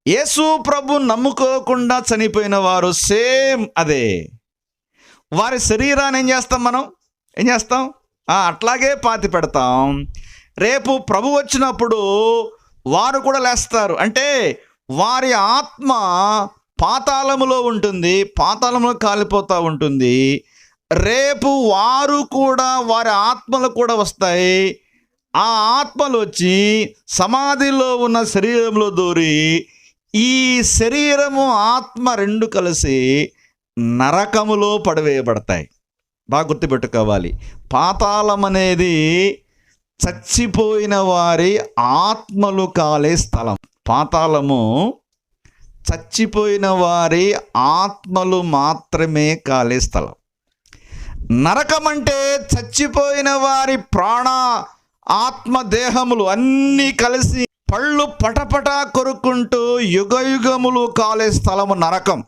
యేసు ప్రభు నమ్ముకోకుండా చనిపోయిన వారు సేమ్ అదే. వారి శరీరాన్ని ఏం చేస్తాం అట్లాగే పాతి పెడతాం. రేపు ప్రభు వచ్చినప్పుడు వారు కూడా లేస్తారు. అంటే వారి ఆత్మ పాతాళములో ఉంటుంది, పాతాళంలో కాలిపోతూ ఉంటుంది. రేపు వారు కూడా, వారి ఆత్మలు కూడా వస్తాయి. ఆ ఆత్మలు వచ్చి సమాధిలో ఉన్న శరీరంలో దూరి ఈ శరీరము ఆత్మ రెండు కలిసి నరకములో పడివేయబడతాయి. బాగా గుర్తుపెట్టుకోవాలి. పాతాళం అనేది చచ్చిపోయిన వారి ఆత్మలు కాలే స్థలం. పాతాళము చచ్చిపోయిన వారి ఆత్మలు మాత్రమే కాలే స్థలం. నరకం అంటే చచ్చిపోయిన వారి ప్రాణ ఆత్మ దేహములు అన్నీ కలిసి పళ్ళు పటపట కొరుక్కుంటూ యుగయుగములు కాలే స్థలము నరకం.